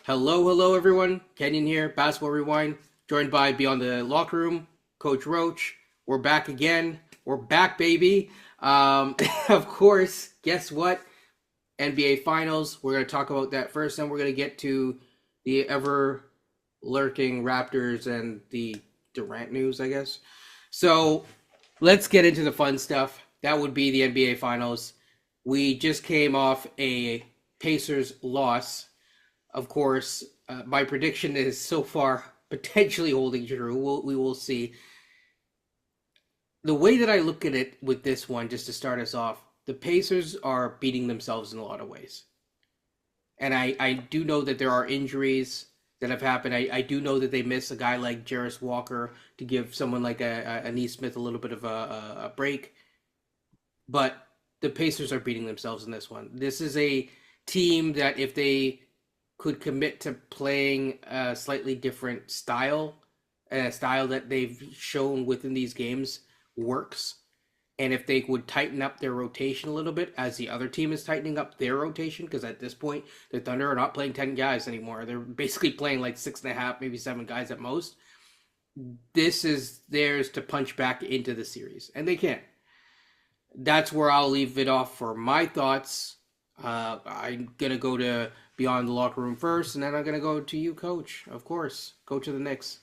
Hello, everyone. Kenyon here, Basketball Rewind, joined by Beyond the Locker Room, Coach Roach. We're back again. We're back, baby. Of course, guess what? NBA Finals. We're going to talk about that first, then we're going to get to the ever lurking Raptors and the Durant news, I guess. So let's get into the fun stuff. That would be the NBA Finals. We just came off a Pacers loss. Of course, my prediction is so far potentially holding true. We will see. The way that I look at it with this one, just to start us off, the Pacers are beating themselves in a lot of ways. And I do know that there are injuries that have happened. I do know that they miss a guy like Jarris Walker to give someone like a Neesmith a little bit of a break. But the Pacers are beating themselves in this one. This is a team that if they could commit to playing a slightly different style, a style that they've shown within these games works. And if they would tighten up their rotation a little bit, as the other team is tightening up their rotation, because at this point, the Thunder are not playing 10 guys anymore. They're basically playing like 6.5, maybe 7 guys at most. This is theirs to punch back into the series, and they can. That's where I'll leave it off for my thoughts. I'm going to go to Beyond the Locker Room first, and then I'm going to go to you, Coach. Of course, Coach of the Knicks.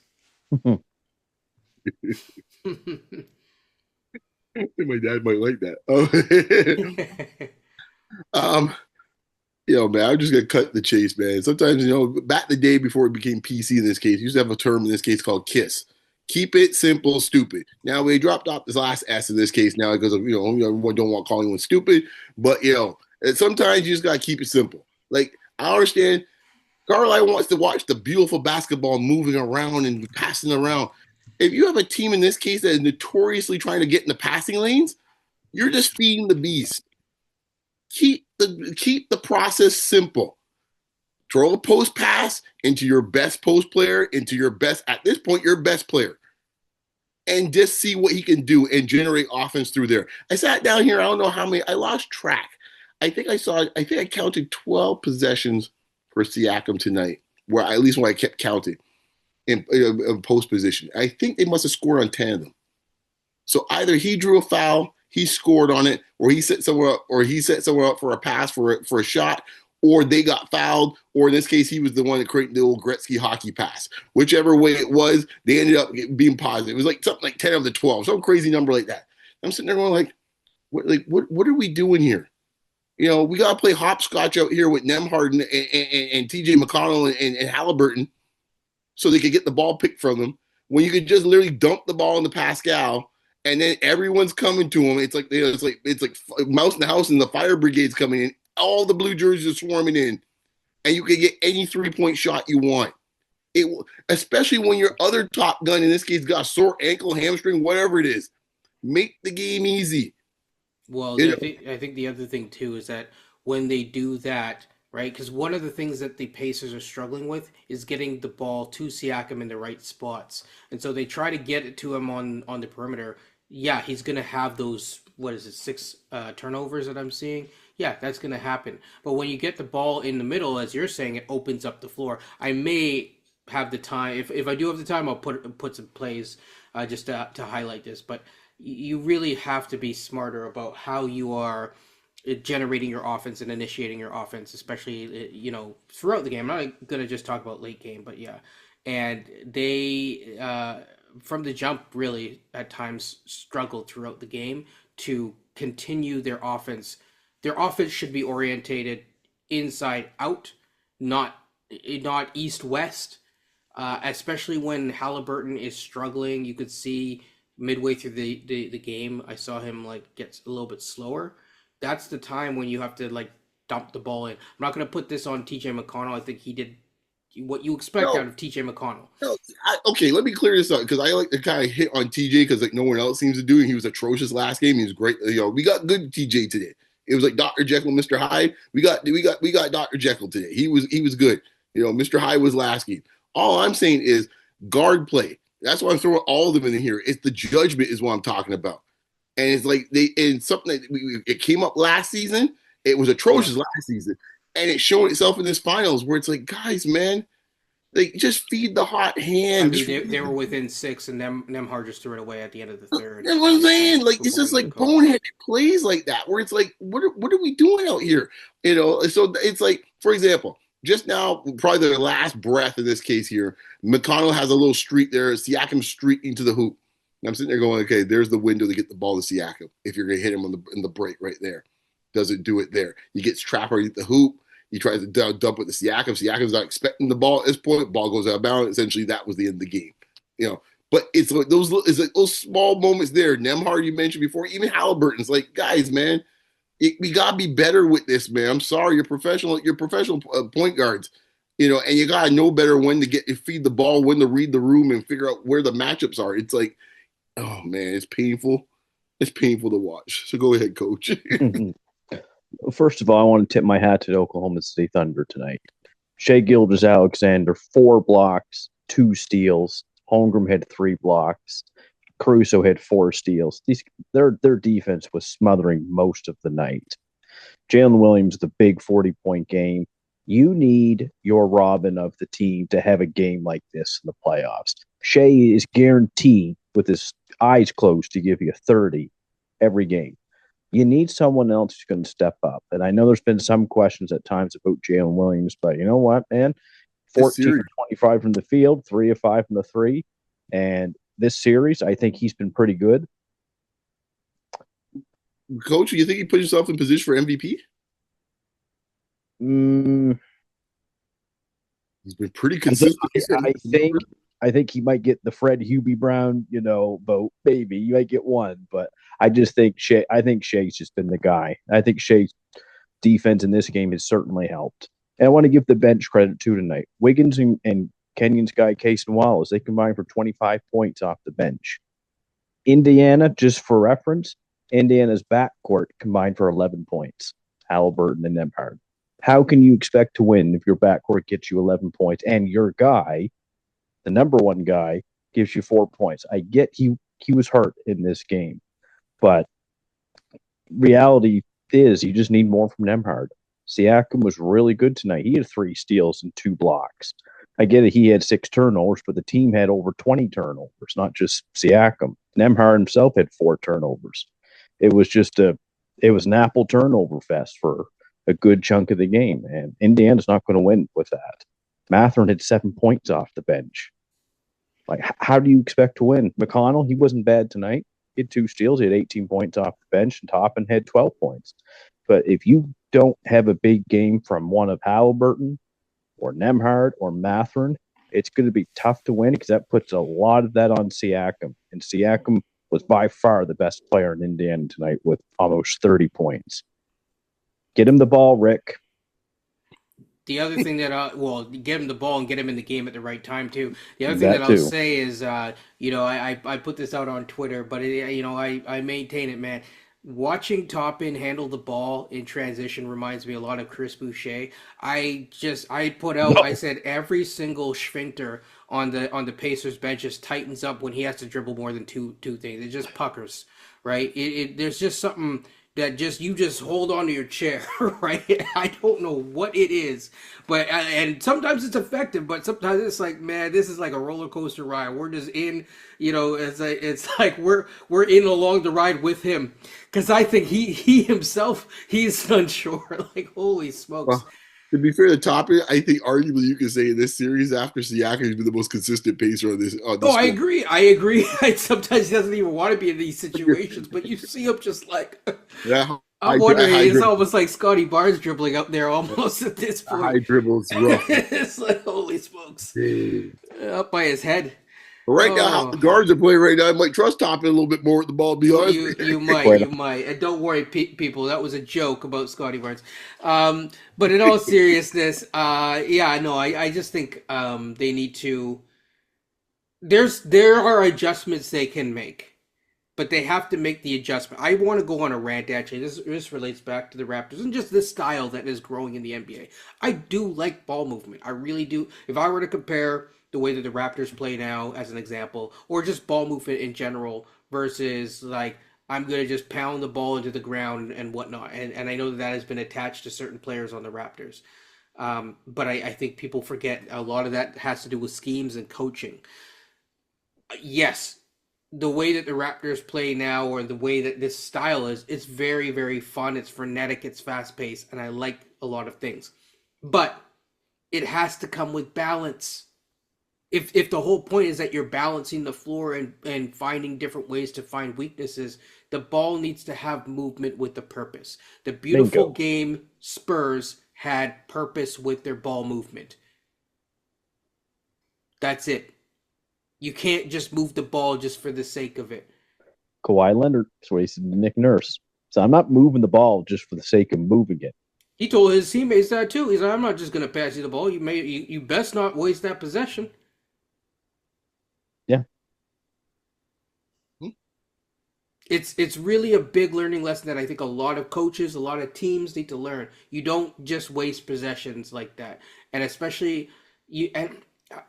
My dad might like that. Man, I'm just gonna cut the chase, man. Sometimes, back the day before it became PC in this case, you used to have a term in this case called KISS. Keep it simple, stupid. Now we dropped off this last S in this case now because of everyone don't want calling anyone stupid, but sometimes you just gotta keep it simple. Like I understand, Carlisle wants to watch the beautiful basketball moving around and passing around. If you have a team in this case that is notoriously trying to get in the passing lanes, you're just feeding the beast. Keep the process simple. Throw a post pass into your best post player, into your best, at this point, your best player. And just see what he can do and generate offense through there. I sat down here, I don't know how many, I lost track. I think I counted 12 possessions for Siakam tonight, where at least when I kept counting in post position. I think they must have scored on 10 of them. So either he drew a foul, he scored on it, or he set someone up for a pass for a shot, or they got fouled, or in this case, he was the one that created the old Gretzky hockey pass. Whichever way it was, they ended up being positive. It was like something like 10 of the 12, some crazy number like that. I'm sitting there going what are we doing here? We got to play hopscotch out here with Nemhard and TJ McConnell and Halliburton so they could get the ball picked from them when you could just literally dump the ball into Pascal and then everyone's coming to him. It's like mouse in the house and the fire brigade's coming in. All the blue jerseys are swarming in, and you can get any 3-point shot you want. Especially when your other top gun, in this case, got a sore ankle, hamstring, whatever it is. Make the game easy. Well, I think the other thing too is that when they do that, right? Because one of the things that the Pacers are struggling with is getting the ball to Siakam in the right spots, and so they try to get it to him on the perimeter. Yeah, he's gonna have those. What is it, 6 turnovers that I'm seeing? Yeah, that's gonna happen. But when you get the ball in the middle, as you're saying, it opens up the floor. I may have the time. If I do have the time, I'll put some plays just to highlight this. But you really have to be smarter about how you are generating your offense and initiating your offense, especially throughout the game. I'm not gonna just talk about late game, but yeah, and they from the jump really at times struggled throughout the game to continue their offense. Their offense should be orientated inside out, not east west. Especially when Halliburton is struggling, you could see midway through the game, I saw him like get a little bit slower. That's the time when you have to like dump the ball in. I'm not going to put this on TJ McConnell. I think he did what you expect No, out of TJ McConnell. no. Okay, let me clear this up because I like to kind of hit on TJ because like no one else seems to do. And he was atrocious last game. He was great. We got good TJ today. It was like Dr. Jekyll, Mr. Hyde. We got Dr. Jekyll today. He was good. Mr. Hyde was last game. All I'm saying is guard play. That's why I'm throwing all of them in here. It's the judgment is what I'm talking about. And it's like something that it came up last season. It was Yeah. atrocious last season. and it's showing itself in this finals where it's like, guys, man, like just feed the hot I hand. mean, Just they were within 6, and Nemhard just threw it away at the end of the third. that's what I'm So saying. Like proof it's of what just he can like coach. boneheaded plays like that, where it's like, what are we doing out here? You know. So it's like, for example, just now, probably the last breath in this case here, McConnell has a little streak there. Siakam streak into the hoop. And I'm sitting there going, okay, there's the window to get the ball to Siakam. If you're gonna hit him on the break right there, doesn't do it there. He gets trapped right at the hoop. He tries to dump with the Siakam. Siakam's not expecting the ball at this point. Ball goes out of bounds. Essentially, that was the end of the game. You know, but it's like those small moments there. Nemhard, you mentioned before, even Halliburton's like, guys, man, we gotta be better with this, man. I'm sorry, you're professional point guards, you know, and you gotta know better when to feed the ball, when to read the room, and figure out where the matchups are. It's like, oh man, it's painful. It's painful to watch. So go ahead, coach. First of all, I want to tip my hat to the Oklahoma City Thunder tonight. Shea Gilgeous-Alexander, 4 blocks, 2 steals. Holmgren had 3 blocks. Caruso had 4 steals. Their defense was smothering most of the night. Jalen Williams, the big 40-point game. You need your Robin of the team to have a game like this in the playoffs. Shea is guaranteed, with his eyes closed, to give you 30 every game. You need someone else who's going to step up. And I know there's been some questions at times about Jalen Williams, but you know what, man? 14 of 25 from the field, 3 of 5 from the three. And this series, I think he's been pretty good. Coach, you think he put himself in position for MVP? He's been pretty consistent. I think he might get the Fred Hubie Brown, vote. Maybe you might get one, but I just think Shea's just been the guy. I think Shea's defense in this game has certainly helped. And I want to give the bench credit too tonight. Wiggins and Kenyon's guy, Casey Wallace, they combined for 25 points off the bench. Indiana, just for reference, Indiana's backcourt combined for 11 points. Halliburton and Nemhard. How can you expect to win if your backcourt gets you 11 points and your guy, the number one guy, gives you 4 points? I get he was hurt in this game, but reality is you just need more from Nemhard. Siakam was really good tonight. He had 3 steals and 2 blocks. I get it, he had 6 turnovers, but the team had over 20 turnovers, not just Siakam. Nemhard himself had 4 turnovers. It was an apple turnover fest for a good chunk of the game, and Indiana's not going to win with that. Mathurin had 7 points off the bench. Like, how do you expect to win? McConnell, he wasn't bad tonight. He had 2 steals. He had 18 points off the bench, and Toppin had 12 points. But if you don't have a big game from one of Halliburton or Nemhard or Mathurin, it's going to be tough to win because that puts a lot of that on Siakam. And Siakam was by far the best player in Indiana tonight with almost 30 points. Get him the ball, Rick. The other thing that get him the ball and get him in the game at the right time too. The other thing that I'll say is, I put this out on Twitter, but I maintain it, man. Watching Toppin handle the ball in transition reminds me a lot of Chris Boucher. I said every single sphincter on the Pacers bench just tightens up when he has to dribble more than two things. It just puckers, right? There's just something that you just hold on to your chair, right? I don't know what it is, but and sometimes it's effective, but sometimes it's like, man, this is like a roller coaster ride. We're just in, it's like we're in along the ride with him, because I think he himself, he's unsure. Like, holy smokes. Well, to be fair to Toppin, I think arguably you could say in this series after Siakam has been the most consistent pacer on this. I agree. Sometimes he doesn't even want to be in these situations, but you see him just like. Yeah, I'm wondering, it's almost like Scotty Barnes dribbling up there almost at this point. High dribbles, rough. It's like, holy smokes. Up by his head. But right now, how the guards are playing right now, I might trust Toppin a little bit more with the ball, to be honest. You might. And don't worry, people, that was a joke about Scotty Barnes. But in all seriousness, I just think they need to... There are adjustments they can make. But they have to make the adjustment. I want to go on a rant, actually. This relates back to the Raptors and just this style that is growing in the NBA. I do like ball movement. I really do. If I were to compare the way that the Raptors play now, as an example, or just ball movement in general versus, like, I'm going to just pound the ball into the ground and whatnot. And I know that has been attached to certain players on the Raptors. But I think people forget a lot of that has to do with schemes and coaching. Yes, the way that the Raptors play now, or the way that this style is, it's very, very fun. It's frenetic. It's fast paced, and I like a lot of things. But it has to come with balance. If the whole point is that you're balancing the floor and finding different ways to find weaknesses, the ball needs to have movement with the purpose. The beautiful game Spurs had purpose with their ball movement. That's it. You can't just move the ball just for the sake of it. Kawhi Leonard, that's what he said to Nick Nurse. So I'm not moving the ball just for the sake of moving it. He told his teammates that too. He's like, I'm not just going to pass you the ball. You best not waste that possession. Yeah. It's really a big learning lesson that I think a lot of coaches, a lot of teams need to learn. You don't just waste possessions like that. And especially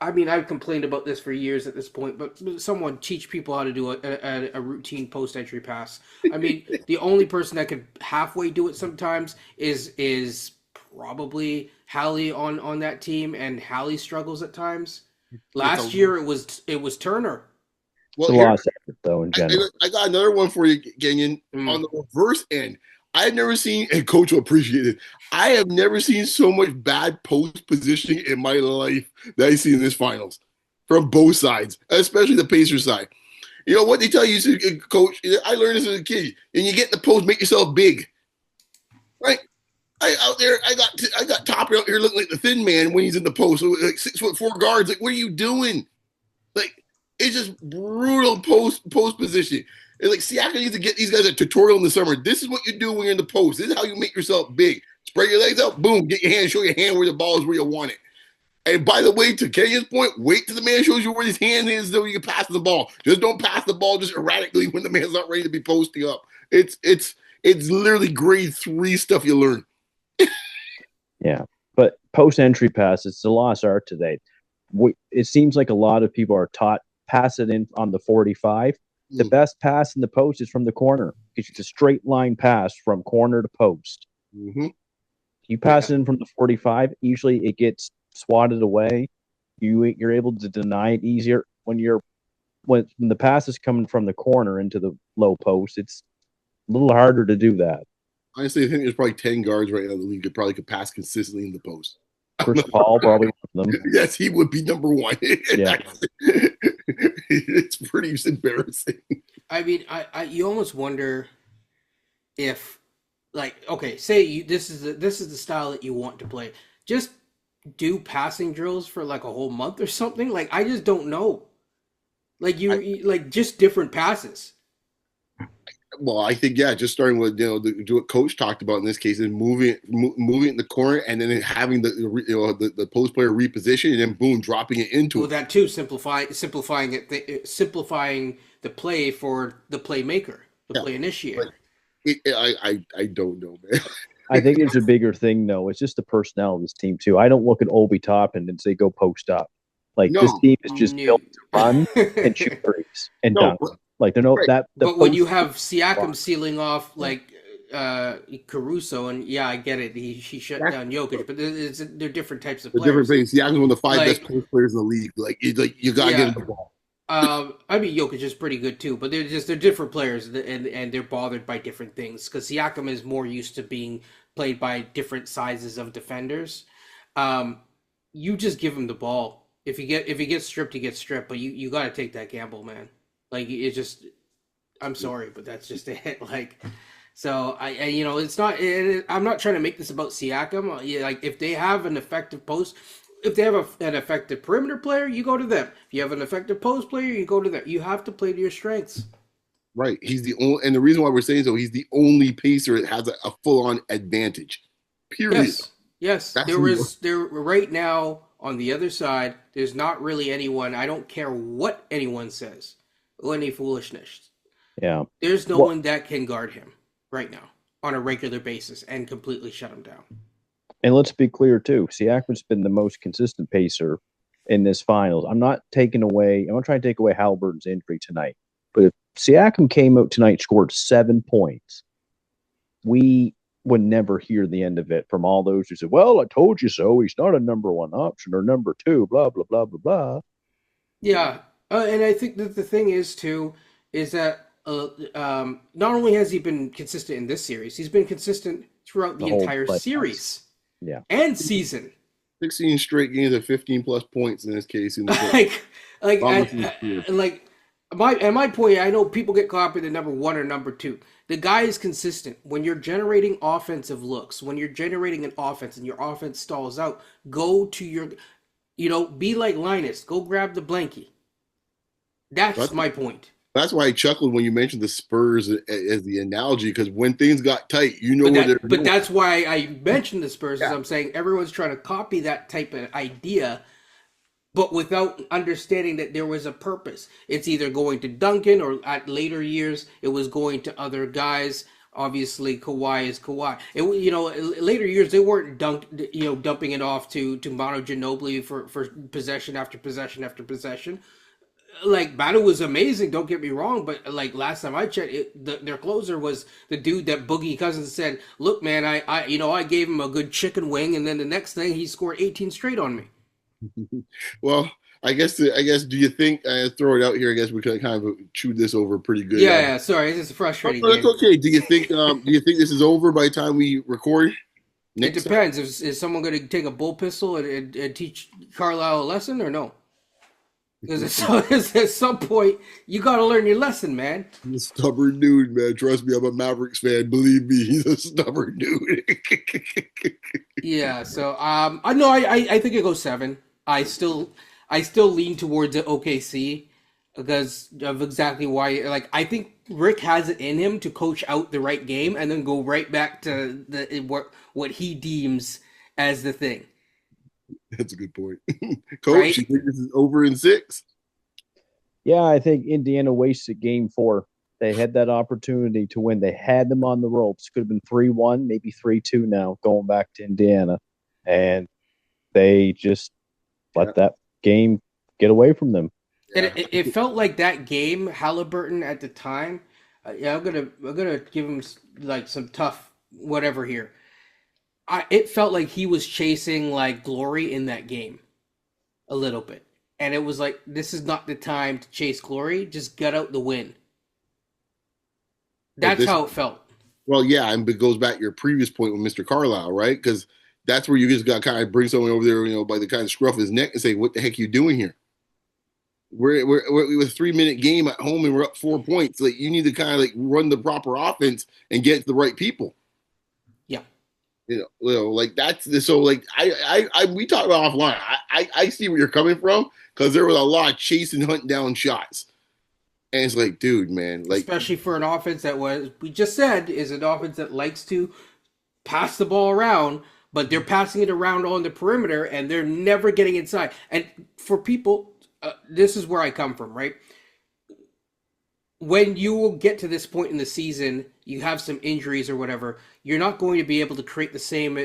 I've complained about this for years at this point, but someone teach people how to do a routine post-entry pass. I mean, the only person that could halfway do it sometimes is probably Hallie on that team, and Hallie struggles at times. Last year it was Turner. Well, it's a lost effort, though, in general. I got another one for you, Kenyon. On the reverse end, I've never seen, and Coach will appreciate it, I have never seen so much bad post positioning in my life that I see in this finals from both sides, especially the Pacers side. You know what they tell you, Coach? I learned this as a kid. And you get in the post, make yourself big. Right? I got Topper out here looking like the thin man when he's in the post, like 6'4" guards. Like, what are you doing? Like, it's just brutal post position. It's like Siakam needs to get these guys a tutorial in the summer. This is what you do when you're in the post. This is how you make yourself big. Spread your legs out, boom, get your hand, show your hand where the ball is, where you want it. And by the way, to Kenyon's point, wait till the man shows you where his hand is so you can pass the ball. Just don't pass the ball just erratically when the man's not ready to be posting up. It's literally grade 3 stuff you learn. Yeah, but post-entry pass, it's a lost art today. It seems like a lot of people are taught pass it in on the 45. The best pass in the post is from the corner. It's a straight line pass from corner to post. Mm-hmm. You pass it in from the 45, usually it gets swatted away. You're able to deny it easier. When the pass is coming from the corner into the low post, it's a little harder to do that. Honestly, I think there's probably 10 guards right now in the league that probably could pass consistently in the post. Chris Paul, probably one of them. Yes, he would be number one. Yeah. It's pretty embarrassing. I mean, you almost wonder if, like, okay, say this is the style that you want to play. Just do passing drills for like a whole month or something. Like, I just don't know. Like like just different passes. Well, I think just starting with what Coach talked about in this case is moving in the corner and then having the post player reposition and then boom, dropping it into well, that too, simplifying the play for the playmaker, the play initiator. I don't know, man. I think there's a bigger thing though. It's just the personnel of this team too. I don't look at Obi Toppin and say go post up. Like this team is just built to run and shoot threes and dunk. Like they're but when you have Siakam sealing off like Caruso, and I get it, he shut down Jokic, but they're different types of players. Different things. Siakam's one of the 5 best post players in the league. Like you gotta get him the ball. I mean, Jokic is pretty good too, but they're different players, and they're bothered by different things because Siakam is more used to being played by different sizes of defenders. You just give him the ball. If he gets stripped, he gets stripped. But you got to take that gamble, man. Like it's just, I'm sorry, but that's just it. Like, so I it's not. I'm not trying to make this about Siakam. Like if they have an effective post, if they have an effective perimeter player, you go to them. If you have an effective post player, you go to them. You have to play to your strengths. Right. He's the only, and the reason why we're saying so, he's the only Pacer that has a full-on advantage. Period. Yes. There right now on the other side. There's not really anyone. I don't care what anyone says. Any foolishness. Yeah. There's no one that can guard him right now on a regular basis and completely shut him down. And let's be clear too. Siakam's been the most consistent pacer in this finals. I'm not trying to take away Halliburton's injury tonight. But if Siakam came out tonight, scored 7 points. We would never hear the end of it from all those who said, well, I told you so. He's not a number one option or number two, blah, blah, blah, blah, blah. Yeah, and I think that the thing is too is that not only has he been consistent in this series, he's been consistent throughout the The whole entire playoffs. series, Yeah, and season. 16 straight games of 15 plus points in this case. In the like my point. I know people get caught up in the number one or number two. The guy is consistent. When you're generating offensive looks, when you're generating an offense and your offense stalls out, go to your, be like Linus. Go grab the blankie. That's my point. That's why I chuckled when you mentioned the Spurs as the analogy, because when things got tight, where they're But that's why I mentioned the Spurs, Yeah. is I'm saying everyone's trying to copy that type of idea, but without understanding that there was a purpose. It's either going to Duncan, or at later years, it was going to other guys. Obviously, Kawhi is Kawhi. Later years, they weren't dumping it off to Manu Ginobili for possession after possession after possession. Like, Badu was amazing, don't get me wrong, but like last time I checked, their closer was the dude that Boogie Cousins said, "Look, man, I gave him a good chicken wing, and then the next thing he scored 18 straight on me." Well, I guess. Do you think? Throw it out here. I guess we could kind of chew this over pretty good. Yeah. Sorry, it's a frustrating. No, it's okay. Do you think? Do you think this is over by the time we record? It depends. Is someone going to take a bull pistol and teach Carlisle a lesson, or no? Because at some point, you got to learn your lesson, man. He's a stubborn dude, man. Trust me, I'm a Mavericks fan. Believe me, he's a stubborn dude. Yeah. So I think it goes 7. I still lean towards the OKC because of exactly why. Like, I think Rick has it in him to coach out the right game and then go right back to what he deems as the thing. That's a good point. Coach, Right? you think this is over in 6? Yeah, I think Indiana wasted game 4. They had that opportunity to win. They had them on the ropes. Could have been 3-1, maybe 3-2 now, going back to Indiana. And they just let that game get away from them. And it felt like that game, Halliburton at the time. I'm gonna give him like some tough whatever here. It felt like he was chasing like glory in that game, a little bit, and it was like, this is not the time to chase glory. Just gut out the win. That's how it felt. Well, yeah, and it goes back to your previous point with Mr. Carlisle, right? Because that's where you just got to kind of bring someone over there, by the kind of scruff of his neck and say, "What the heck are you doing here? We're with a 3-minute game at home and we're up 4 points. Like, you need to kind of like run the proper offense and get the right people." Yeah. Like that's so like we talked about offline. I see where you're coming from, because there was a lot of chasing, hunting down shots, and it's like, dude, man, like, Especially for an offense that we just said is an offense that likes to pass the ball around, but they're passing it around on the perimeter and they're never getting inside. And for people, this is where I come from, right? When you will get to this point in the season, you have some injuries or whatever, you're not going to be able to create the same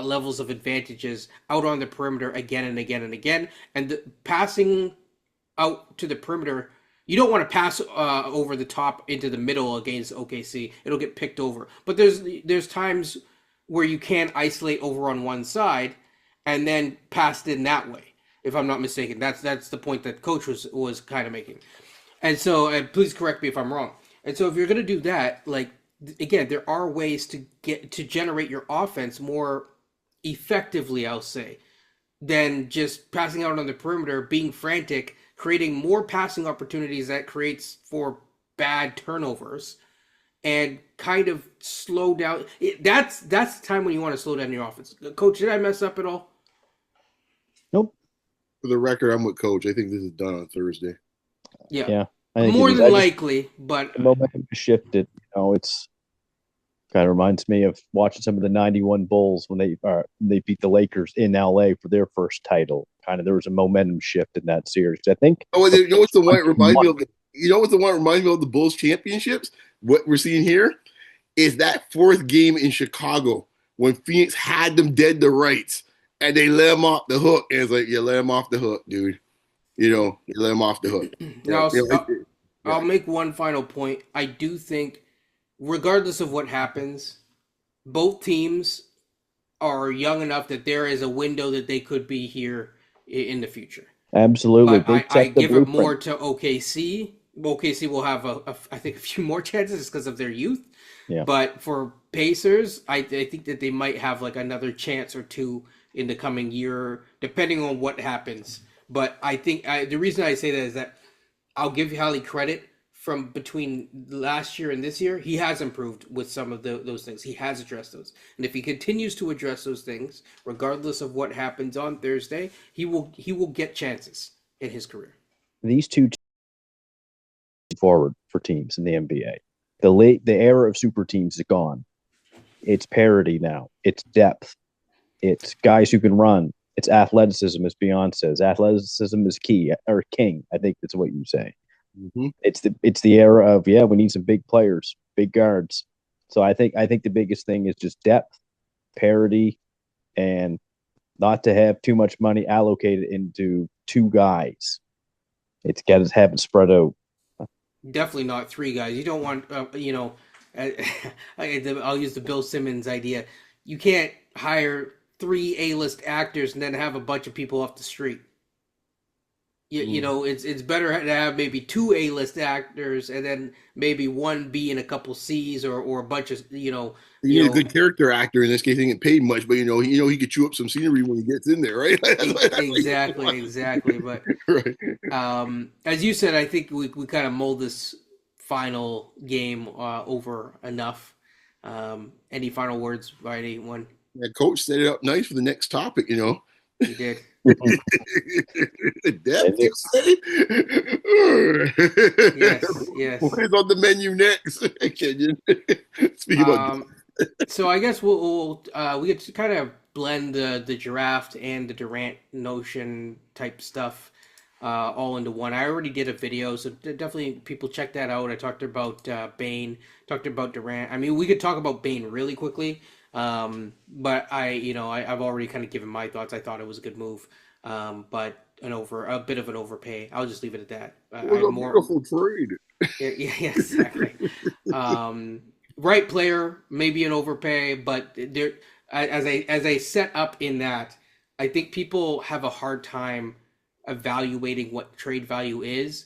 levels of advantages out on the perimeter again and again and again. And the passing out to the perimeter, you don't want to pass over the top into the middle against OKC. It'll get picked over. But there's times where you can isolate over on one side and then pass it in that way, if I'm not mistaken. That's the point that Coach was kind of making. And so, please correct me if I'm wrong. And so, if you're going to do that, like, again, there are ways to generate your offense more effectively, I'll say, than just passing out on the perimeter, being frantic, creating more passing opportunities that creates for bad turnovers, and kind of slow down. That's the time when you want to slow down your offense. Coach, did I mess up at all? Nope. for the record, I'm with Coach. I think this is done on Thursday. Yeah. I think More than likely, but the momentum shifted. It's kind of reminds me of watching some of the '91 Bulls when they beat the Lakers in LA for their first title. Kind of there was a momentum shift in that series. I think. Oh, you know what's the one that reminds me of? You know what's the one that reminds me of the Bulls championships? What we're seeing here is that fourth game in Chicago when Phoenix had them dead to rights and they let him off the hook. And it's like, yeah, let him off the hook, dude. You let him off the hook. now I'll make one final point. I do think, regardless of what happens, both teams are young enough that there is a window that they could be here in the future. Absolutely. But They I set the give it more blueprint. to OKC. OKC will have I think a few more chances because of their youth. Yeah. But for Pacers, I think that they might have like another chance or two in the coming year, depending on what happens. But I think the reason I say that is that I'll give Hallie credit from between last year and this year. He has improved with some of those things. He has addressed those. And if he continues to address those things, regardless of what happens on Thursday, he will get chances in his career. These two forward for teams in the NBA. The era of super teams is gone. It's parity now. It's depth. It's guys who can run. It's athleticism, as Beyond says. Athleticism is key or king. I think that's what you say. Mm-hmm. It's the era of we need some big players, big guards. So I think the biggest thing is just depth, parity, and not to have too much money allocated into two guys. It's got to have it spread out. Definitely not three guys. You don't want, I'll use the Bill Simmons idea. You can't hire 3 A-list actors and then have a bunch of people off the street. You know, it's better to have maybe 2 A-list actors and then maybe 1 B and a couple C's or a bunch of, You need a good character actor in this case. He didn't get paid much, but he could chew up some scenery when he gets in there, right? Exactly. But right. as you said, I think we kind of mold this final game over enough. Any final words by anyone? Yeah, coach set it up nice for the next topic. He did. Depth, you say? Yes. What is on the menu next? Speaking about so I guess we get to kind of blend the draft and the Durant notion type stuff all into one. I already did a video, so definitely people check that out. I talked about Bane, talked about Durant. I mean, we could talk about Bane really quickly, but I've already kind of given my thoughts. I thought it was a good move, but a bit of an overpay. I'll just leave it at that. it was a beautiful trade. Yeah, exactly. Right player, maybe an overpay, but there, as I set up in that, I think people have a hard time evaluating what trade value is,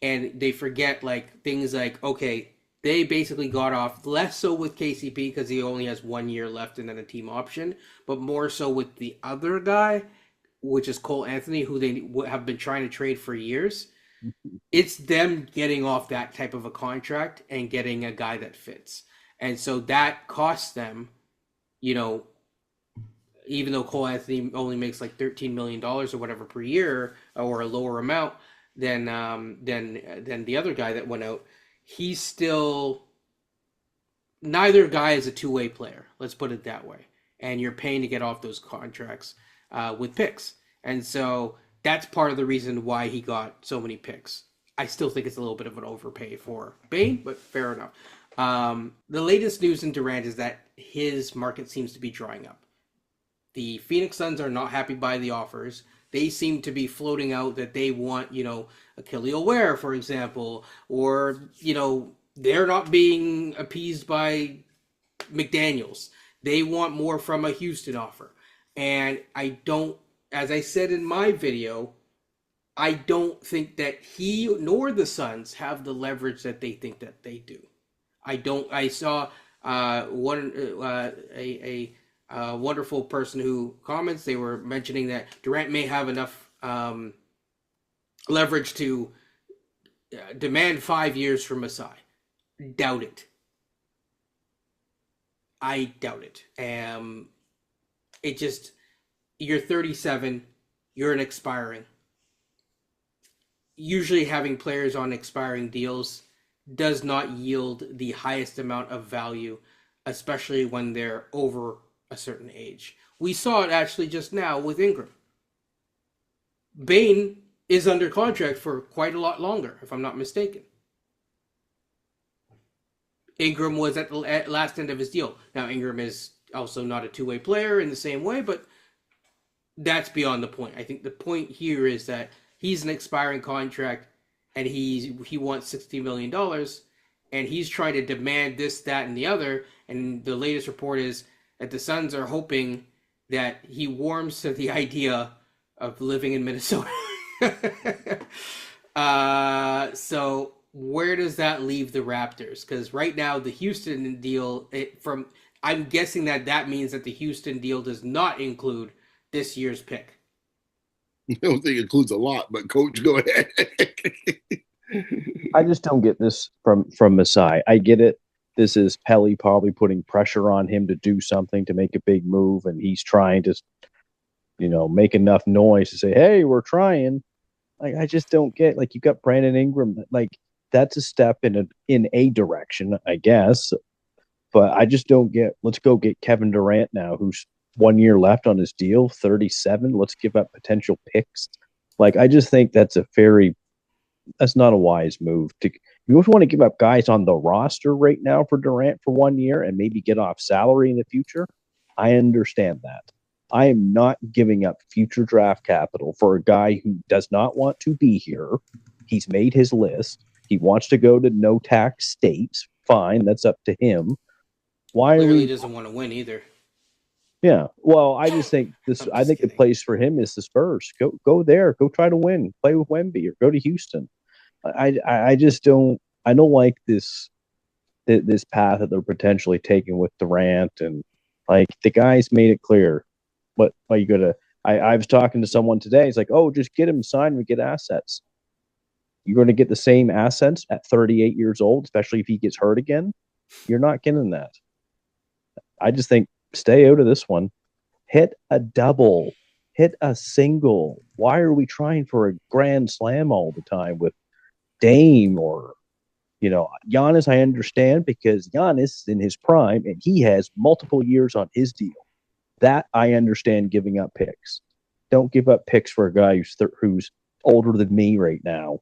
and they forget like things like, okay, they basically got off less so with KCP because he only has 1 year left and then a team option, but more so with the other guy, which is Cole Anthony, who they have been trying to trade for years. It's them getting off that type of a contract and getting a guy that fits. And so that costs them, even though Cole Anthony only makes like $13 million or whatever per year, or a lower amount than the other guy that went out, he's still, neither guy is a two-way player. Let's put it that way. And you're paying to get off those contracts with picks. And so that's part of the reason why he got so many picks. I still think it's a little bit of an overpay for Bane, but fair enough. The latest news in Durant is that his market seems to be drying up. The Phoenix Suns are not happy by the offers. They seem to be floating out that they want, a Kelly Ware, for example, or, they're not being appeased by McDaniels. They want more from a Houston offer. And as I said in my video, I don't think that he nor the Suns have the leverage that they think that they do. I saw a wonderful person who comments. They were mentioning that Durant may have enough leverage to demand 5 years from Masai. Doubt it. I doubt it. You're 37. You're an expiring. Usually having players on expiring deals does not yield the highest amount of value, especially when they're over a certain age. We saw it actually just now with Ingram. Bane is under contract for quite a lot longer, if I'm not mistaken. Ingram was at the last end of his deal. Now, Ingram is also not a two-way player in the same way, but that's beyond the point. I think the point here is that he's an expiring contract. and he wants $60 million, and he's trying to demand this, that, and the other. And the latest report is that the Suns are hoping that he warms to the idea of living in Minnesota. So where does that leave the Raptors? Because right now the Houston deal, I'm guessing that means that the Houston deal does not include this year's pick. I don't think it includes a lot, but Coach, go ahead. I just don't get this from Masai. I get it. This is Pelly probably putting pressure on him to do something, to make a big move, and he's trying to, make enough noise to say, "Hey, we're trying." Like, I just don't get, like, you got Brandon Ingram, like, that's a step in a direction, I guess. But I just don't get, let's go get Kevin Durant now, who's 1 year left on his deal, 37. Let's give up potential picks. Like, I just think that's not a wise move. You also want to give up guys on the roster right now for Durant for 1 year and maybe get off salary in the future. I understand that. I am not giving up future draft capital for a guy who does not want to be here. He's made his list. He wants to go to no tax states. Fine, that's up to him. Clearly doesn't want to win either. Yeah. Well, I just think the place for him is the Spurs. Go there. Go try to win. Play with Wemby or go to Houston. I just don't like this path that they're potentially taking with Durant, and like the guys made it clear. What are you gonna? I was talking to someone today. He's like, "Oh, just get him signed and get assets." You're going to get the same assets at 38 years old, especially if he gets hurt again. You're not getting that. I just think stay out of this one. Hit a double. Hit a single. Why are we trying for a grand slam all the time with Dame or, Giannis? I understand because Giannis is in his prime and he has multiple years on his deal. That I understand giving up picks. Don't give up picks for a guy who's older than me right now.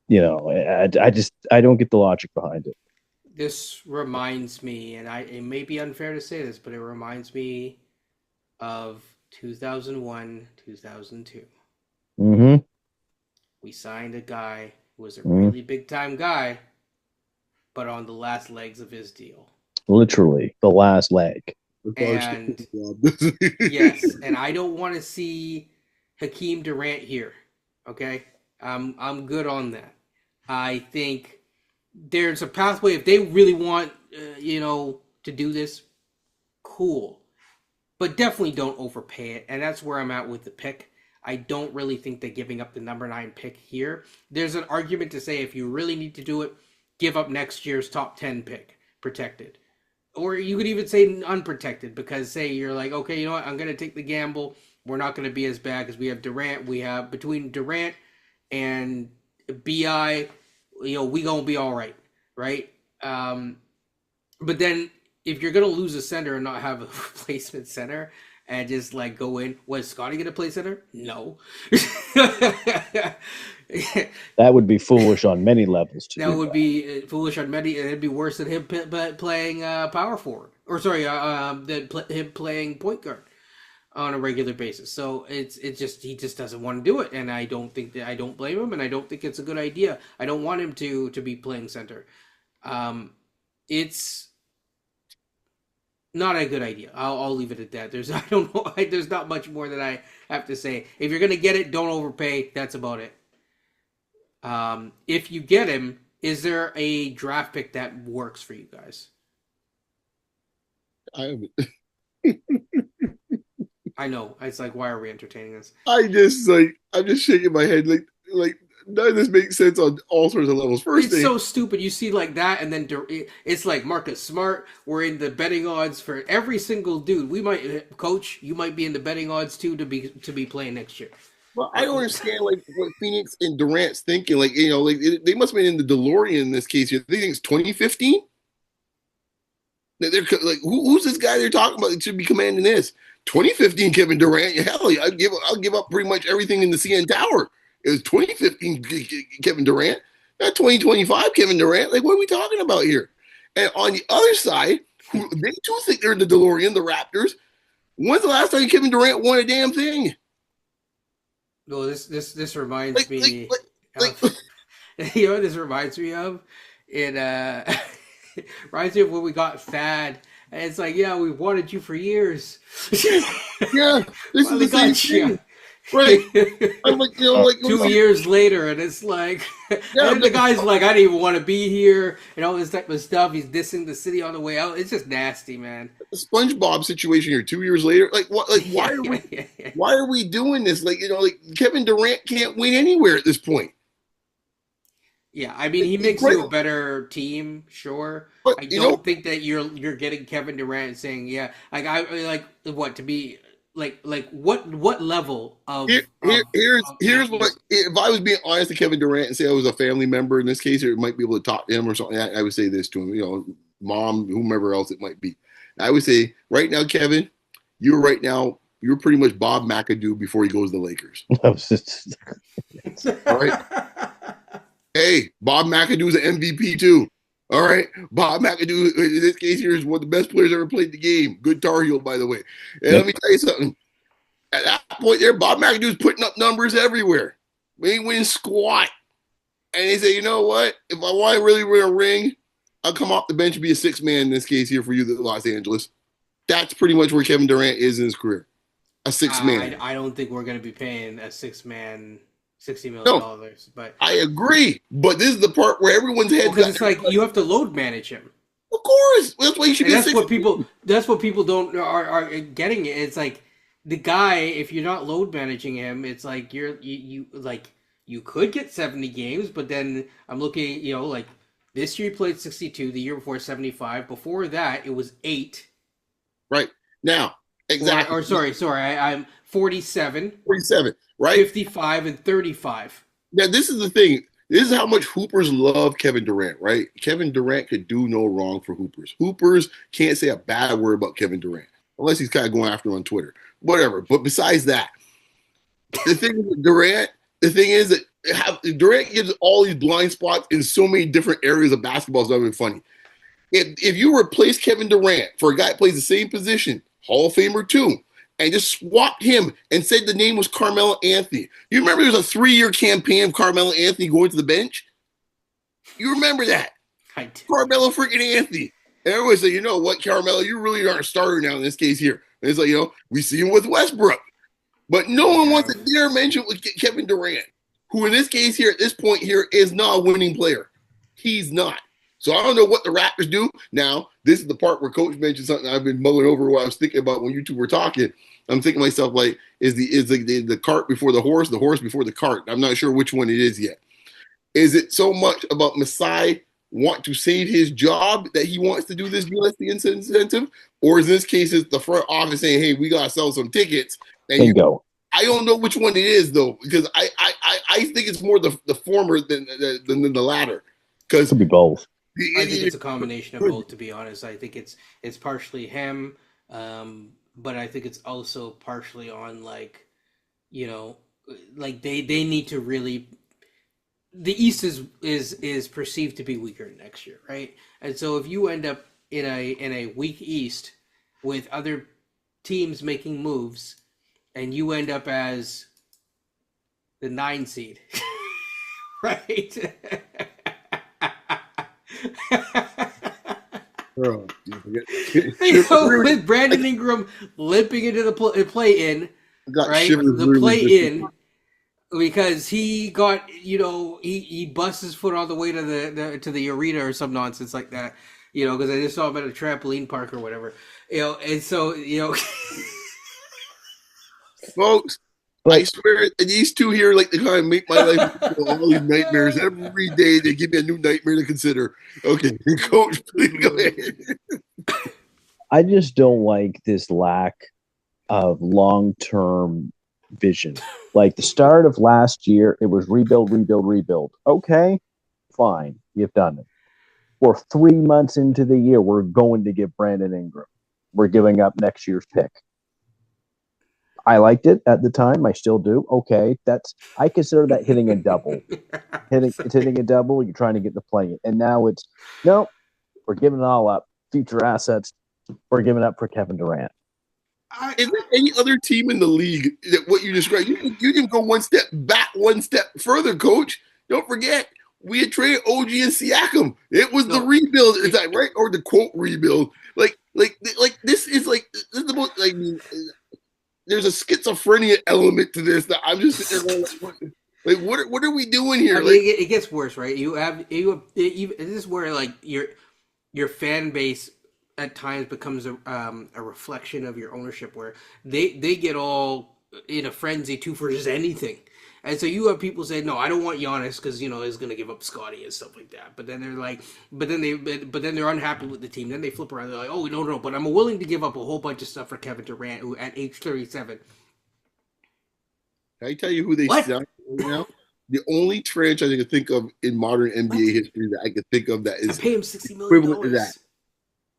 I don't get the logic behind it. This reminds me, and it may be unfair to say this, but it reminds me of 2001, 2002. Mm-hmm. We signed a guy who was a really big time guy, but on the last legs of his deal. Literally, the last leg. And yes, and I don't want to see Hakeem Durant here. Okay, I'm good on that. I think there's a pathway if they really want, to do this. Cool, but definitely don't overpay it, and that's where I'm at with the pick. I don't really think that giving up the number 9 pick here. There's an argument to say if you really need to do it, give up next year's top 10 pick, protected. Or you could even say unprotected, because say you're like, okay, you know what, I'm going to take the gamble. We're not going to be as bad because we have Durant. We have between Durant and BI, we going to be all right, right? But then if you're going to lose a center and not have a replacement center and just like go in, was Scotty going to play center? No. That would be foolish on many levels. That would be foolish on many. It'd be worse than him playing power forward, or sorry, him playing point guard on a regular basis. So he just doesn't want to do it, and I don't blame him, and I don't think it's a good idea. I don't want him to be playing center. It's not a good idea. I'll leave it at that. There's not much more that I have to say. If you're gonna get it, don't overpay. That's about it. If you get him, is there a draft pick that works for you guys? I know. It's like, why are we entertaining this? I'm just shaking my head. Like none of this makes sense on all sorts of levels. It's so stupid. You see like that, and then it's like Marcus Smart. We're in the betting odds for every single dude. Coach, you might be in the betting odds too to be playing next year. Well, I don't understand what Phoenix and Durant's thinking. They must have been in the DeLorean in this case. They think it's 2015. They're like, who's this guy they're talking about that should be commanding this? 2015 Kevin Durant. Hell, I'll give up pretty much everything in the CN Tower. It was 2015 Kevin Durant, not 2025 Kevin Durant. Like, what are we talking about here? And on the other side, they too think they're in the DeLorean, the Raptors. When's the last time Kevin Durant won a damn thing? No, this reminds me. You know what this reminds me of? It reminds me of when we got Fad. And it's like, yeah, we wanted you for years. Yeah, this is Finally the same got you. thing. Right. I'm like, 2 years later, and it's like, yeah, and the guy's like, I didn't even want to be here, and all this type of stuff. He's dissing the city on the way out. It's just nasty, man. SpongeBob situation here 2 years later. Like what? Like why are we? Yeah. Why are we doing this? Like like Kevin Durant can't win anywhere at this point. Yeah, I mean, he makes you a better team, sure. But I don't think that you're getting Kevin Durant and saying, yeah, like I like what to be like what level of here's what East? if I was being honest to Kevin Durant and say I was a family member in this case, or might be able to talk to him or something. I would say this to him, mom, whomever else it might be. I would say right now, Kevin, you're pretty much Bob McAdoo before he goes to the Lakers. All right. Hey, Bob McAdoo's an MVP too. All right. Bob McAdoo, in this case here, is one of the best players ever played the game. Good Tar Heel, by the way. And let me tell you something. At that point there, Bob McAdoo's putting up numbers everywhere. We ain't winning squat. And they say, you know what? If I want to really win a ring, I'll come off the bench and be a six man in this case here for you, Los Angeles. That's pretty much where Kevin Durant is in his career. A six man. I don't think we're going to be paying a six-man $60 million, but I agree. But this is the part where everyone's head. Because it's like you have to load manage him. Of course, that's why you should be. That's what people. That's what people don't are getting. It's like the guy. If you're not load managing him, it's like you like you could get 70 games, but then I'm looking. Like this year he played 62. The year before 75. Before that it was 8. Right now, exactly. Or sorry, I'm 47. 47. Right. 55 and 35. Now this is the thing. This is how much Hoopers love Kevin Durant, right? Kevin Durant could do no wrong for Hoopers. Hoopers can't say a bad word about Kevin Durant, unless he's kind of going after him on Twitter. Whatever. But besides that, the thing with Durant, the thing is that Durant gives all these blind spots in so many different areas of basketball. It's not even funny. If you replace Kevin Durant for a guy that plays the same position, Hall of Famer too, and just swapped him and said the name was Carmelo Anthony. You remember there was a 3-year campaign of Carmelo Anthony going to the bench? You remember that? I do. Carmelo freaking Anthony. And everyone said, you know what, Carmelo, you really aren't a starter now in this case here. And it's like, we see him with Westbrook. But no one wants to dare mention with Kevin Durant, who in this case here, at this point here, is not a winning player. He's not. So I don't know what the Raptors do. Now, this is the part where Coach mentioned something I've been mulling over what I was thinking about when you two were talking. I'm thinking to myself, like, is the cart before the horse before the cart? I'm not sure which one it is yet. Is it so much about Masai want to save his job that he wants to do this USD incentive? Or in this case, it's the front office saying, hey, we got to sell some tickets. And go. I don't know which one it is, though, because I think it's more the former than the latter. Because could be both. I think it's a combination of both, to be honest. I think it's partially him, but I think it's also partially on like they need to really. The East is perceived to be weaker next year, right? And so if you end up in a weak East with other teams making moves, and you end up as the 9 seed, right? Bro, with Brandon Ingram limping into the play-in, right? The play-in, because he got, he busts his foot all the way to the arena or some nonsense like that, because I just saw him at a trampoline park or whatever, and so, folks, I swear, these two here like to kind of make my life all these nightmares every day. They give me a new nightmare to consider. Okay, Coach, please go ahead. I just don't like this lack of long-term vision. Like the start of last year, it was rebuild. Okay, fine, you've done it. We're 3 months into the year. We're going to give Brandon Ingram. We're giving up next year's pick. I liked it at the time. I still do. Okay, I consider that hitting a double. It's hitting a double. You're trying to get the play, and now it's no. We're giving it all up. Future assets. We're giving up for Kevin Durant. Is there any other team in the league that what you described? You can go one step back, one step further, Coach. Don't forget we had traded OG and Siakam. It was the No. rebuild. Is that right? Or the quote rebuild? This is the most there's a schizophrenia element to this that I'm just sitting there going, what are we doing here? I mean, it gets worse, right? This is where like your fan base at times becomes a reflection of your ownership, where they get all in a frenzy too for just anything. And so you have people say, "No, I don't want Giannis because he's going to give up Scotty and stuff like that." But then they're like, but then they're unhappy with the team. Then they flip around. They're like, "Oh, no, but I'm willing to give up a whole bunch of stuff for Kevin Durant, who at age 37." Can I tell you who they What? sound right now? The only franchise I can think of in modern NBA history that I can think of that I is pay him $60 million. equivalent to that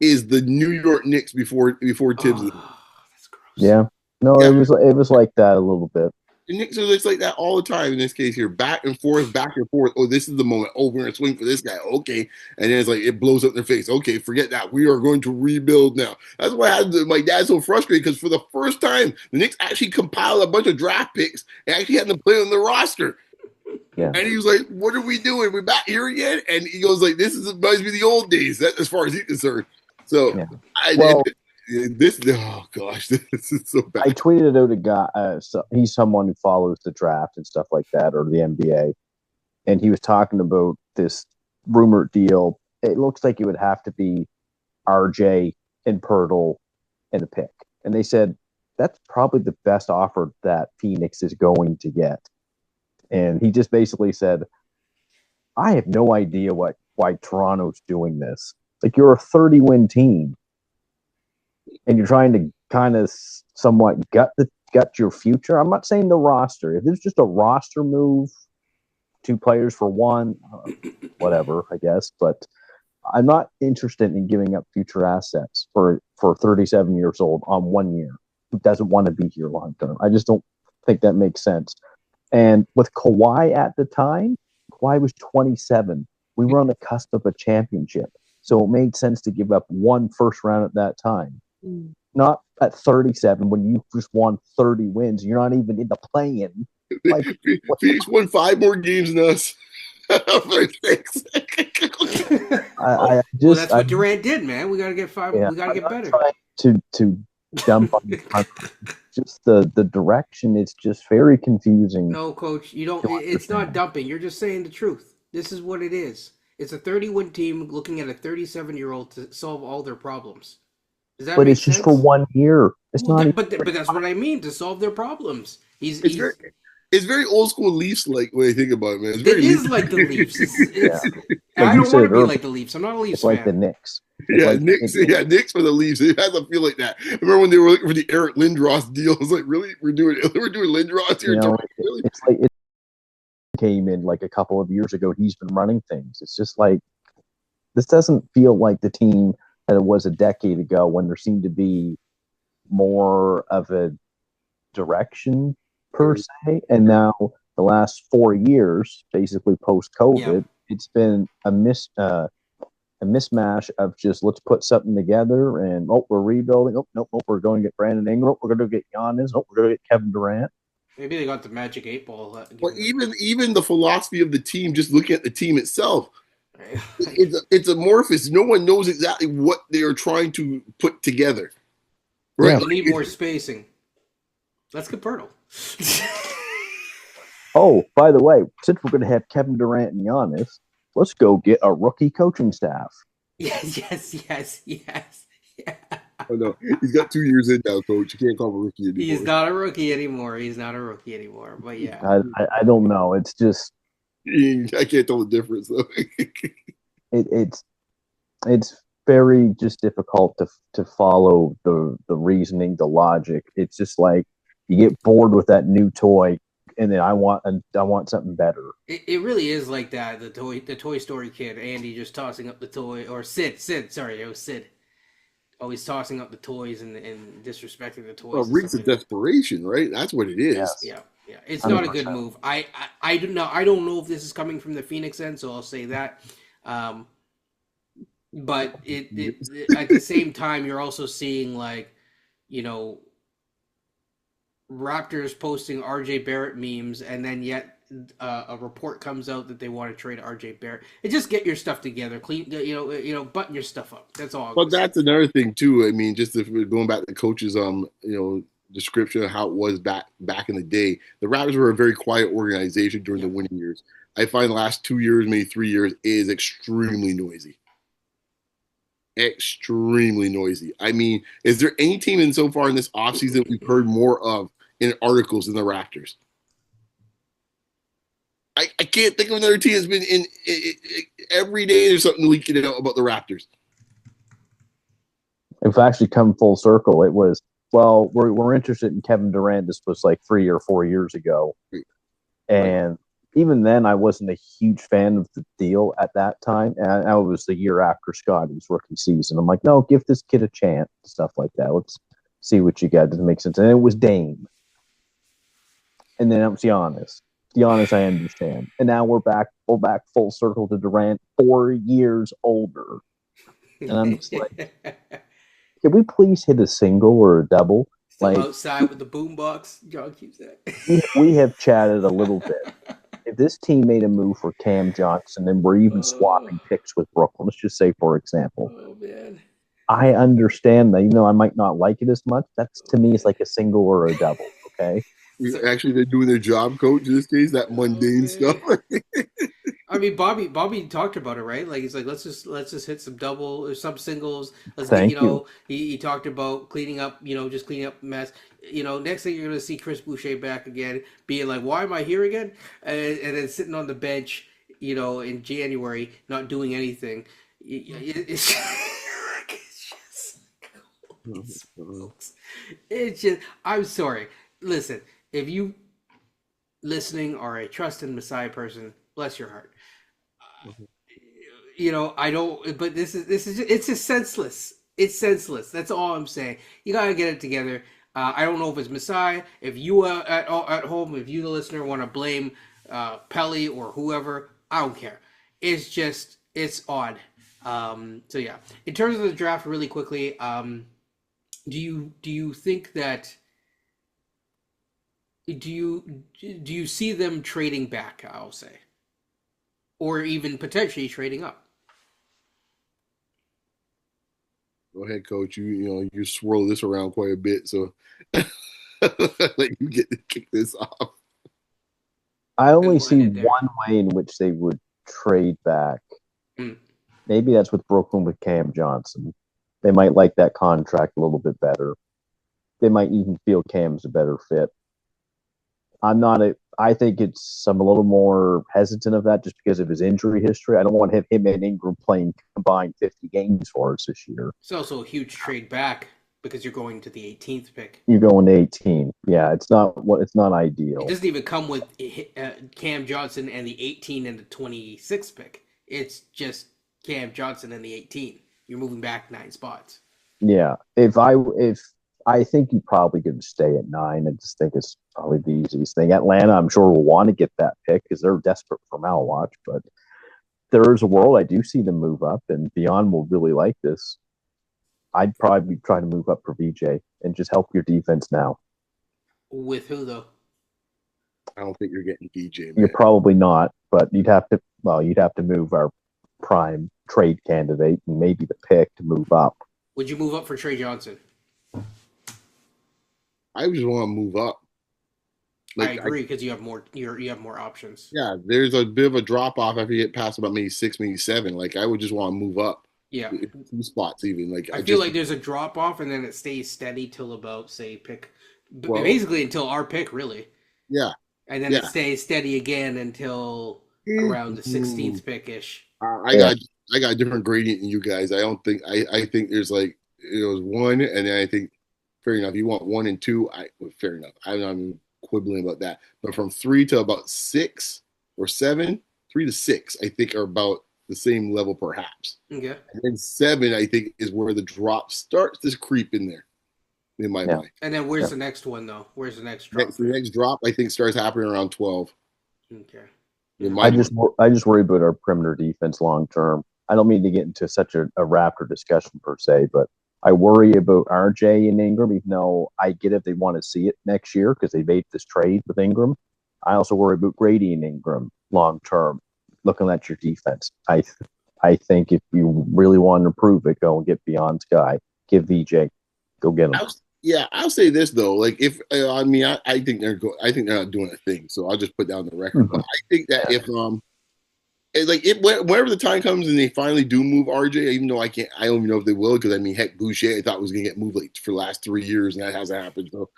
is the New York Knicks before Tibbs. Oh, that's gross. Yeah. No, Yeah. it was like that a little bit. The Knicks are just like that all the time in this case here. Back and forth, back and forth. Oh, this is the moment. Oh, we're going to swing for this guy. Okay. And then it's like it blows up in their face. Okay, forget that. We are going to rebuild now. That's why I had my dad so frustrated because for the first time, the Knicks actually compiled a bunch of draft picks and actually had them play on the roster. Yeah. And he was like, "What are we doing? We're back here again?" And he goes like, reminds me of the old days, that, as far as he's concerned. So oh gosh, this is so bad. I tweeted out a guy. He's someone who follows the draft and stuff like that, or the NBA, and he was talking about this rumored deal. It looks like it would have to be RJ and Pirtle and a pick, and they said that's probably the best offer that Phoenix is going to get. And he just basically said, "I have no idea why Toronto's doing this. Like, you're a 30-win team, and you're trying to kind of somewhat gut your future." I'm not saying the roster. If it's just a roster move, 2 players for one, whatever, I guess. But I'm not interested in giving up future assets for 37 years old on 1 year who doesn't want to be here long term. I just don't think that makes sense. And with Kawhi at the time, Kawhi was 27. We were on the cusp of a championship. So it made sense to give up 1 first round at that time. Not at 37 when you just won 30 wins. You're not even in the play-in. Like, Phoenix won 5 more games than us. Well, that's what Durant did, man. We got to get 5. Yeah, we got to get better. To dump on just the direction. It's just very confusing. No, coach, you don't. It's not dumping. You're just saying the truth. This is what it is. It's a 30-win team looking at a 37-year-old to solve all their problems. Does that but make it's sense? Just for 1 year. It's well, not. But that's what I mean, to solve their problems. It's very old school Leafs like when I think about it, man. It is like the Leafs. I don't want to be like the Leafs. I'm not a Leafs fan. Like the Knicks. Knicks for the Leafs. It has to feel like that. I remember when they were looking for the Eric Lindros deal. I was like, really? We're doing Lindros here? Really? It's like it came in like a couple of years ago. He's been running things. It's just like this doesn't feel like the team that it was a decade ago when there seemed to be more of a direction per se. And now the last 4 years, basically post-COVID, it's been a mismatch of just let's put something together and we're rebuilding. Nope, we're going to get Brandon Ingram. We're going to get Giannis. We're going to get Kevin Durant. Maybe they got the magic 8 ball. Well, even the philosophy of the team, just looking at the team itself, it's amorphous. No one knows exactly what they are trying to put together. Right? Yeah. We need more spacing. Let's get Pirtle. Oh, by the way, since we're going to have Kevin Durant and Giannis, let's go get a rookie coaching staff. Yes. Yeah. Oh, no. He's got 2 years in now, coach. You can't call him a rookie anymore. He's not a rookie anymore. But yeah. I don't know. It's just... I can't tell the difference, though. It's very just difficult to follow the reasoning, the logic. It's just like you get bored with that new toy, and then I want something better. It really is like that. The Toy Story kid, Andy, just tossing up the toy, or Sid. Sorry, it was Sid. Always tossing up the toys and disrespecting the toys. Well, reeks of desperation, right? That's what it is. Yeah. It's 100%. Not a good move. I don't know if this is coming from the Phoenix end, so I'll say that. But it at the same time, you're also seeing Raptors posting RJ Barrett memes, and then yet a report comes out that they want to trade RJ Barrett, and just get your stuff together, clean, button your stuff up. That's all. But that's another thing too. I mean, just if we're going back to the coach's description of how it was back in the day, the Raptors were a very quiet organization during the winning years. I find the last 2 years, maybe 3 years, is extremely noisy. Extremely noisy. I mean, is there any team in so far in this offseason we've heard more of in articles than the Raptors? I can't think of another team that's been in every day there's something leaking out about the Raptors. It's actually come full circle. It was, well, we're interested in Kevin Durant. This was like 3 or 4 years ago. And even then, I wasn't a huge fan of the deal at that time. And it was the year after Scotty's rookie season. I'm like, no, give this kid a chance, stuff like that. Let's see what you got. Doesn't make sense. And it was Dame. And then it was Giannis. Giannis, I understand. And now we're back full circle to Durant, 4 years older. And I'm just like, can we please hit a single or a double? Still like outside with the boombox. John keeps that. we have chatted a little bit. If this team made a move for Cam Johnson and we're even swapping picks with Brooklyn, let's just say, for example, man. I understand that, even though I might not like it as much, that's to me is like a single or a double, okay? Actually, they're doing their job, coach, in this case, that mundane stuff. I mean, Bobby talked about it, right? Like, he's like, let's just hit some double or some singles. Let's Thank get, you. He talked about cleaning up, just cleaning up mess. Next thing you're going to see Chris Boucher back again, being like, why am I here again? And then sitting on the bench, in January, not doing anything. It's just, I'm sorry. Listen, if you listening are a trusted Messiah person, bless your heart. I don't, but it's just senseless. It's senseless. That's all I'm saying. You gotta get it together. I don't know if it's Messiah. If you at home, if you the listener want to blame Pelly or whoever, I don't care. It's odd. So yeah. In terms of the draft, really quickly, do you think that? Do you see them trading back? I'll say, or even potentially trading up. Go ahead, coach. You swirl this around quite a bit, so let you get to kick this off. I only see one way in which they would trade back. Maybe that's with Brooklyn with Cam Johnson. They might like that contract a little bit better. They might even feel Cam's a better fit. I think I'm a little more hesitant of that just because of his injury history. I don't want him and Ingram playing combined 50 games for us this year. It's also a huge trade back because you're going to the 18th pick. You're going to 18. Yeah, it's not ideal. It doesn't even come with Cam Johnson and the 18 and the 26th pick. It's just Cam Johnson and the 18. You're moving back 9 spots. Yeah, if I think you probably going to stay at 9. I just think it's probably the easiest thing. Atlanta, I'm sure, will want to get that pick because they're desperate for Malwatch. But there's a world I do see them move up, and Beyond will really like this. I'd probably be trying to move up for VJ and just help your defense now. With who, though? I don't think you're getting VJ, man. You're probably not, but you'd have to move our prime trade candidate and maybe the pick to move up. Would you move up for Trey Johnson? I just want to move up. I agree because you have more. You have more options. Yeah, there's a bit of a drop off after you get past about maybe 6, maybe 7. Like I would just want to move up. Yeah, 2 spots even. Like I feel like there's a drop off and then it stays steady till about basically until our pick really. Yeah, and then it stays steady again until around the 16th pick ish. I got a different gradient than you guys. I don't think I think there's like it was 1, and then I think fair enough. You want 1 and 2. Fair enough. I'm not even quibbling about that. But from 3 to about 6 or 7, 3 to 6, I think are about the same level, perhaps. Okay. And then 7, I think, is where the drop starts to creep in there, in my mind. And then where's the next one, though? Where's the next drop? The next drop, I think, starts happening around 12. Okay. I just worry about our perimeter defense long term. I don't mean to get into such a Raptor discussion per se, but I worry about RJ and Ingram, even though I get if they want to see it next year because they made this trade with Ingram. I also worry about Grady and Ingram long term. Looking at your defense, I think if you really want to improve it, go and get beyond Sky. Give VJ, go get him. I'll say this though. Like, if I mean, I think I think they're not doing a thing. So I'll just put down the record. But I think that if whenever the time comes and they finally do move RJ, even though I don't even know if they will, because I mean, heck, Boucher I thought was gonna get moved like for the last 3 years, and that hasn't happened. So,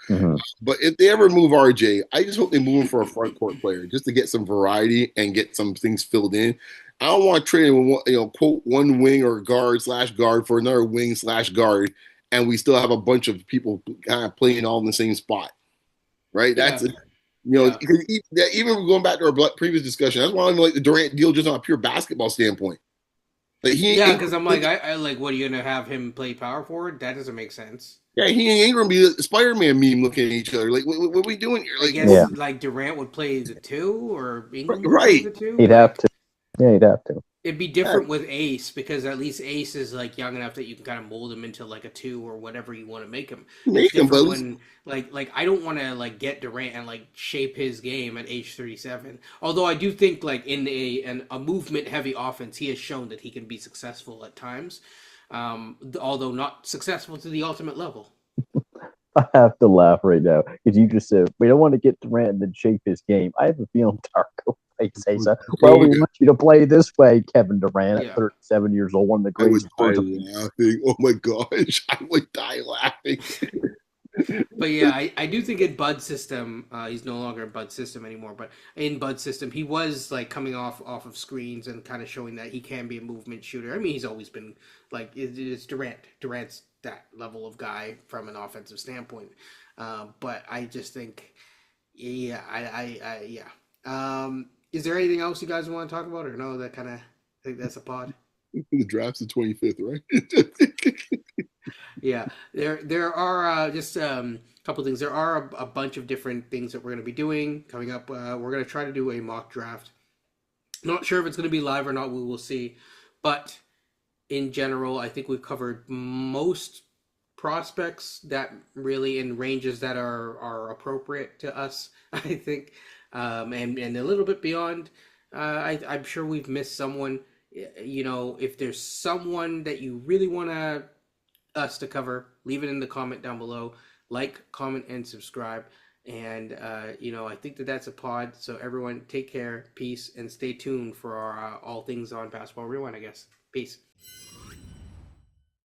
but if they ever move RJ, I just hope they move him for a front court player, just to get some variety and get some things filled in. I don't want to trade him with quote one wing or guard/guard for another wing/guard, and we still have a bunch of people kind of playing all in the same spot, right? Yeah. Because even going back to our previous discussion, that's why I'm like the Durant deal just on a pure basketball standpoint. Like because I'm like, I like, what are you gonna have him play power forward? That doesn't make sense. Yeah, he and Ingram be the Spider-Man meme looking at each other. Like, what are we doing here? Like, I guess like Durant would play the 2 or Ingram would play the 2. He'd have to. Yeah, he'd have to. It'd be different with Ace, because at least Ace is like young enough that you can kind of mold him into like a 2 or whatever you want to make him. But when like I don't want to like get Durant and like shape his game at age 37. Although I do think like in a movement heavy offense, he has shown that he can be successful at times, although not successful to the ultimate level. I have to laugh right now because you just said we don't want to get Durant and then shape his game. I have a feeling Darko might say so. Well, we want you to play this way, Kevin Durant, at 37 years old, one of the greatest. I would die laughing. Oh my gosh, I would die laughing. But yeah, I do think in Bud's system, he's no longer in Bud's system anymore, but in Bud's system, he was like coming off of screens and kind of showing that he can be a movement shooter. I mean, he's always been like, it's Durant. Durant's that level of guy from an offensive standpoint. But I just think, yeah, is there anything else you guys want to talk about, or no? That kind of, I think that's a pod. The draft's the 25th, right? Yeah, there are just a couple things. There are a bunch of different things that we're going to be doing coming up. We're going to try to do a mock draft. Not sure if it's going to be live or not. We will see. But in general, I think we've covered most prospects that really in ranges that are appropriate to us, I think, and a little bit beyond. I'm sure we've missed someone. You know, if there's someone that you really want us to cover, leave it in the comment down below. Like, comment, and subscribe. And I think that's a pod. So everyone, take care, peace, and stay tuned for our all things on Basketball Rewind, I guess. Peace.